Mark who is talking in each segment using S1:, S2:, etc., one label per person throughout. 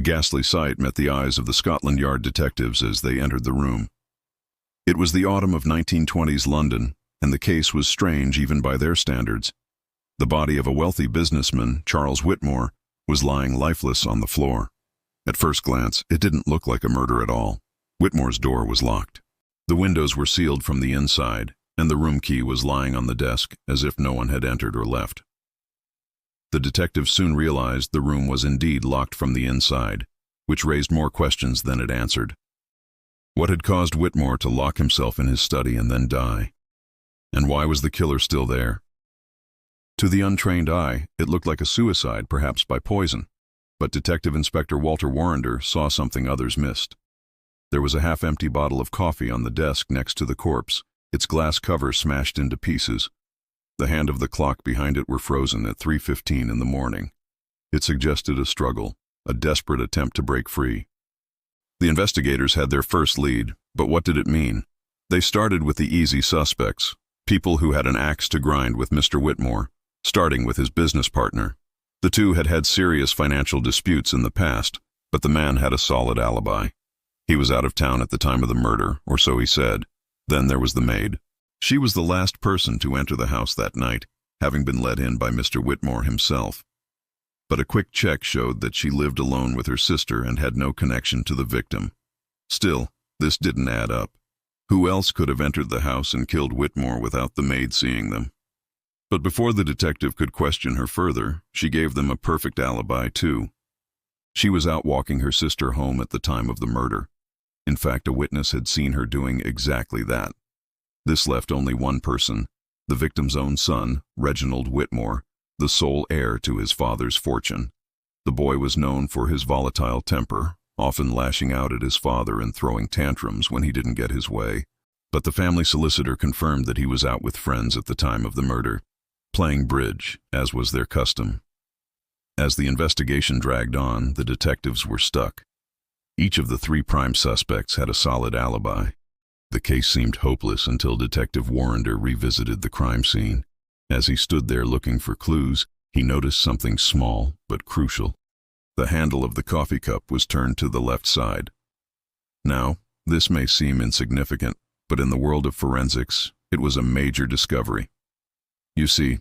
S1: ghastly sight met the eyes of the Scotland Yard detectives as they entered the room. It was the autumn of 1920s London, and the case was strange even by their standards. The body of a wealthy businessman, Charles Whitmore, was lying lifeless on the floor. At first glance, it didn't look like a murder at all. Whitmore's door was locked. The windows were sealed from the inside, and the room key was lying on the desk as if no one had entered or left. The detectives soon realized the room was indeed locked from the inside, which raised more questions than it answered. What had caused Whitmore to lock himself in his study and then die? And why was the killer still there? To the untrained eye, it looked like a suicide, perhaps by poison, but Detective Inspector Walter Warrender saw something others missed. There was a half-empty bottle of coffee on the desk next to the corpse, its glass cover smashed into pieces. The hand of the clock behind it were frozen at 3:15 in the morning. It suggested a struggle, a desperate attempt to break free. The investigators had their first lead, but what did it mean? They started with the easy suspects, people who had an axe to grind with Mr. Whitmore, starting with his business partner. The two had had serious financial disputes in the past, but the man had a solid alibi. He was out of town at the time of the murder, or so he said. Then there was the maid. She was the last person to enter the house that night, having been let in by Mr. Whitmore himself. But a quick check showed that she lived alone with her sister and had no connection to the victim. Still, this didn't add up. Who else could have entered the house and killed Whitmore without the maid seeing them? But before the detective could question her further, she gave them a perfect alibi too. She was out walking her sister home at the time of the murder. In fact, a witness had seen her doing exactly that. This left only one person, the victim's own son, Reginald Whitmore, the sole heir to his father's fortune. The boy was known for his volatile temper, often lashing out at his father and throwing tantrums when he didn't get his way. But the family solicitor confirmed that he was out with friends at the time of the murder, playing bridge, as was their custom. As the investigation dragged on, the detectives were stuck. Each of the three prime suspects had a solid alibi. The case seemed hopeless until Detective Warrender revisited the crime scene. As he stood there looking for clues, he noticed something small but crucial. The handle of the coffee cup was turned to the left side. Now, this may seem insignificant, but in the world of forensics, it was a major discovery. You see,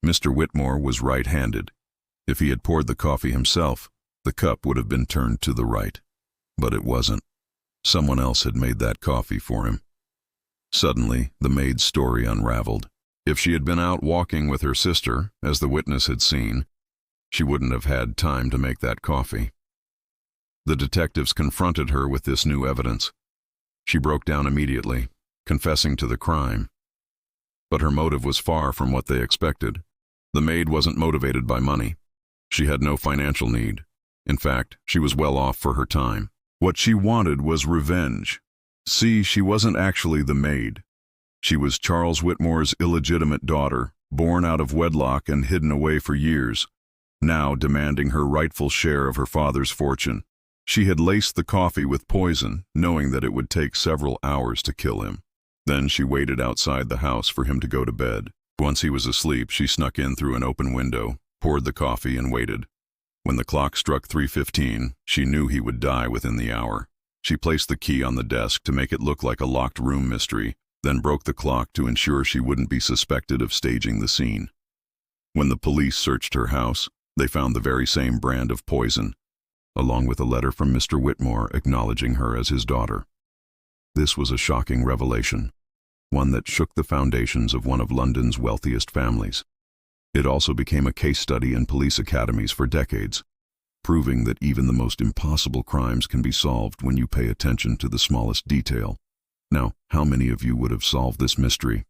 S1: Mr. Whitmore was right-handed. If he had poured the coffee himself, the cup would have been turned to the right. But it wasn't. Someone else had made that coffee for him. Suddenly, the maid's story unraveled. If she had been out walking with her sister, as the witness had seen, she wouldn't have had time to make that coffee. The detectives confronted her with this new evidence. She broke down immediately, confessing to the crime. But her motive was far from what they expected. The maid wasn't motivated by money. She had no financial need. In fact, she was well off for her time. What she wanted was revenge. See, she wasn't actually the maid. She was Charles Whitmore's illegitimate daughter, born out of wedlock and hidden away for years, now demanding her rightful share of her father's fortune. She had laced the coffee with poison, knowing that it would take several hours to kill him. Then she waited outside the house for him to go to bed. Once he was asleep, she snuck in through an open window, poured the coffee, and waited. When the clock struck 3:15, she knew he would die within the hour. She placed the key on the desk to make it look like a locked room mystery, then broke the clock to ensure she wouldn't be suspected of staging the scene. When the police searched her house, they found the very same brand of poison, along with a letter from Mr. Whitmore acknowledging her as his daughter. This was a shocking revelation, one that shook the foundations of one of London's wealthiest families. It also became a case study in police academies for decades, proving that even the most impossible crimes can be solved when you pay attention to the smallest detail. Now, how many of you would have solved this mystery?